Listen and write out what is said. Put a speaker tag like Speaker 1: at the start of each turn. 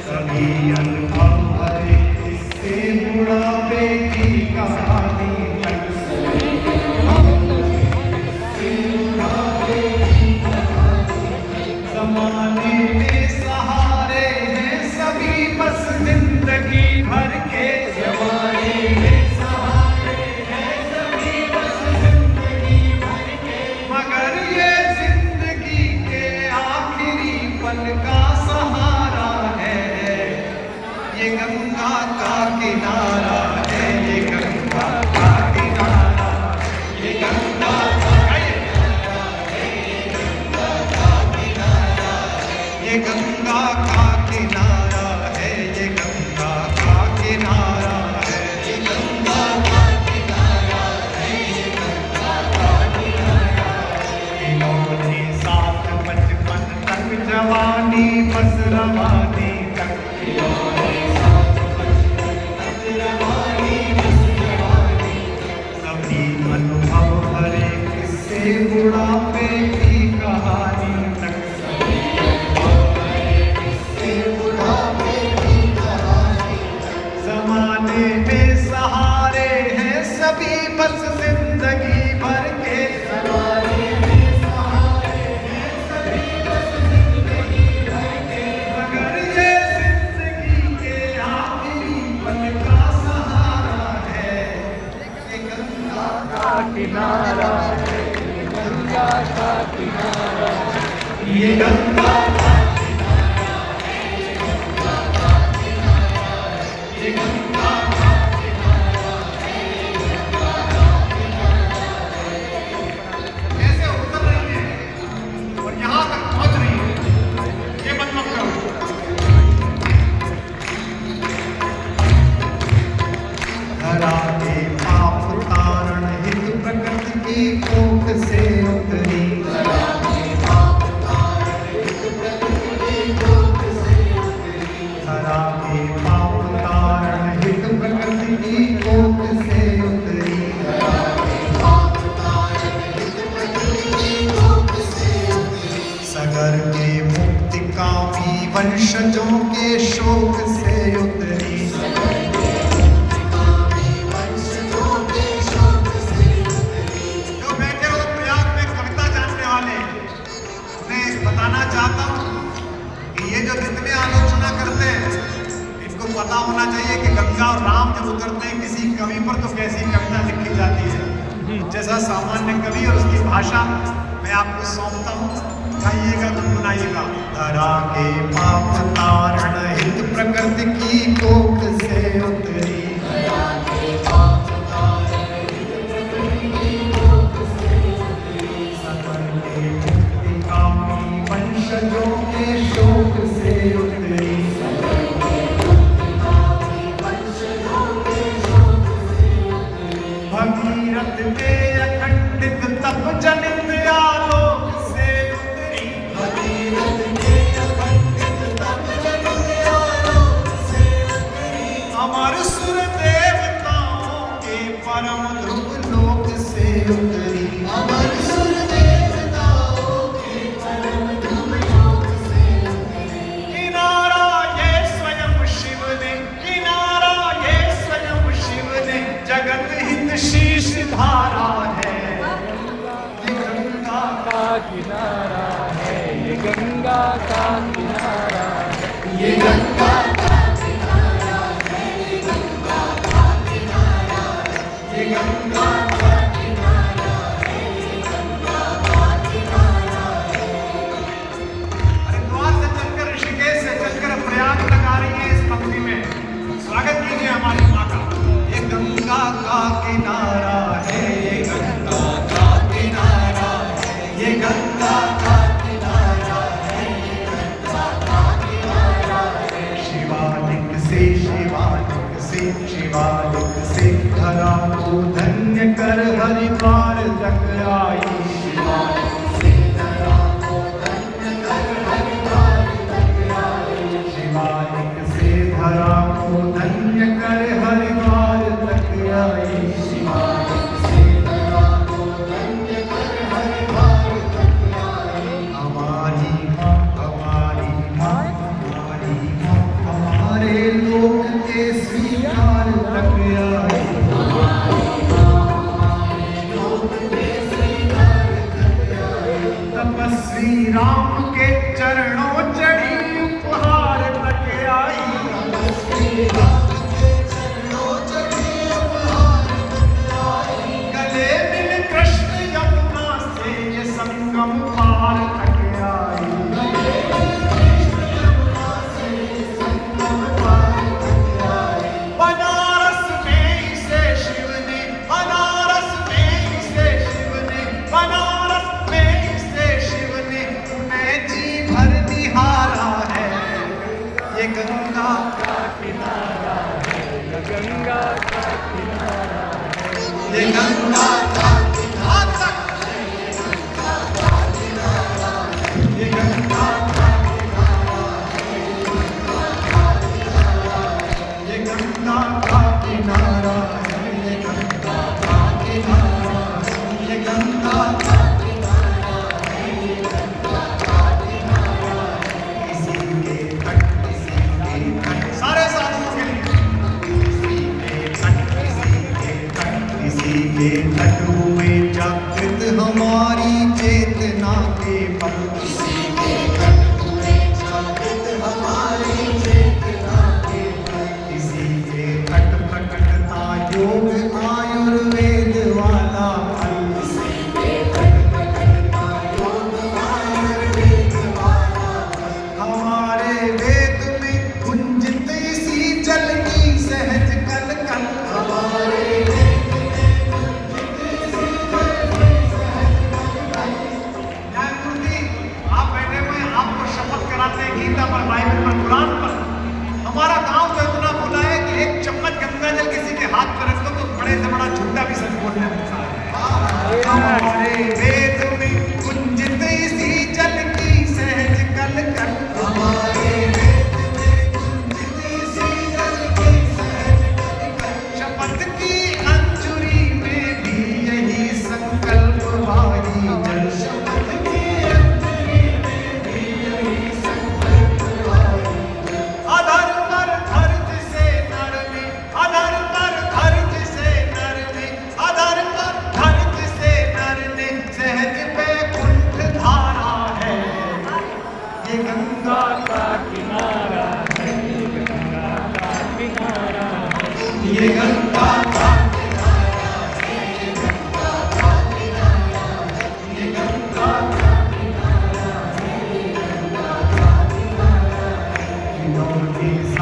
Speaker 1: सभी अनुभव भरे इससे बुढ़ापे की कहानी जमाने में सहारे हैं सभी बस जिंदगी भर के जमाने में सहारे हैं सभी बस जिंदगी भर के मगर ये जिंदगी के आखिरी पल का सहारा है ये गंगा का किनारा है ये गंगा का किनारा ये गंगा ये गंगा का किनारा है ये गंगा का किनारा है ये गंगा का किनारा है ये गंगा का किनारा खिलौने साथ बचपन तक जवानी बस रवानी तक खिलौने साथ बचपन तक रवानी बस रवानी सभी अनुभव भरे किस्से बुढ़ापे की कहानी तक जमाने में सहारे हैं सभी बस जिंदगी भर के जमाने में सहारे हैं सभी बस जिंदगी भर के मगर ये जिंदगी के आखिरी पल का सहारा है ये गंगा का किनारा है ये गंगा का किनारा ये गंगा सगर के मुक्ति कामी वंशजों के शोक से उतरी जो बैठे हो प्रयाग में कविता जानने वाले मैं बताना चाहता हूँ कि ये जो जितने आलोचना करते हैं इनको पता होना चाहिए कि गंगा और राम जब उतरते हैं किसी कवि पर तो कैसी कविता लिखी जाती है जैसा सामान्य कवि और उसकी भाषा मैं आपको सौंपता हूँ गाइएगा गुनगुनाइएगा धरा के पाप तारण हित प्रकृति की कोख से उतरी धरा के पाप तारण हित प्रकृति की कोख से उतरी सबर के मुक्ति कामी वंशजों के शोक से उतरी सबर के मुक्ति कामी वंशजों के शोक से उतरी भगीरथ के अखंडित तप जनित आलोक से उतरी भगीरथ के अखंडित तप जनित आलोक से उतरी अमर सुर देवताओं के परम ध्रुव लोक से उतरी अमर सुर देवताओं के परम ध्रुव लोक से उतरी किनारा ये स्वयं शिव ने किनारा ये स्वयं शिव ने जगत हित शीश धारा है ये गंगा का किनारा है ये गंगा का किनारा है ये गंगा का किनारा है ये गंगा का किनारा है ये गंगा का किनारा है ये गंगा का किनारा है हरिद्वार से चलकर ऋषिकेश से चलकर प्रयाग तक आ रही है इस पंक्ति में स्वागत कीजिए हमारी माँ का ये गंगा का किनारा है ये गंगा का किनारा है ये गंगा का किनारा है ये गंगा का किनारा है श्री राम के चरणों चढ़ी उपहार तक आई। श्री राम के चरणों चढ़ी उपहार तक आई। गले मिल कृष्ण यमुना से ये संगम पार तक आई। बनारस में इसे शिव ने, बनारस में इसे शिव ने, बनारस में इसे शिव ने उन्हें जी भर निहारा है। ये गंगा का किनारा है, ये गंगा का किनारा है, ये गंगा का किनारा है, ये गंगा का ये गंगा का किनारा है, ये गंगा का किनारा है, ये गंगा का किनारा है, ये गंगा का किनारा है। किसी के तट, किसी के तट, सारे साधुओं के लिए। किसी के तट, किसी के तट, किसी के तट हुए जागृत हमारी चेतना के पल। किसी के तट हुए जागृत हमारी चेतना के पल। किसी के तट प्रकटता योग आयुर्वेद वाला फल। किसी के तट प्रकटता योग आयुर्वेद वाला फल। हमारे वेद में गुंजित इसी जल की सहज कल कल। हमारे वेद में गुंजित इसी जल की सहज कल कल। न्यायमूर्ति आप बैठे हुए हैं, आपको शपथ कराते हैं गीता पर, बाइबल पर, कुरान पर। हमारा गांव तो इतना भुला है कि एक चम्मच गंगा जल किसी के हाथ पर रख दो तो बड़े से बड़ा झूठा भी सच बोलने लगता है। हमारे वेद में गुंजित इसी जल की सहज कल कल। हमारे वेद में गुंजित इसी जल की सहज कल कल। शपथ की अंजुरी में भी यही संकल्प वाही जल। शपथ की अंजुरी में भी यही संकल्प वाही जल। अधर पर धर्ज से नर में, अधर पर धर्ज से नर में, अधर पर धर्ज से नर ने सहज पे कुंठ धारा है। ये गंगा का किनारा है, ये गंगा का किनारा है, ये गंगा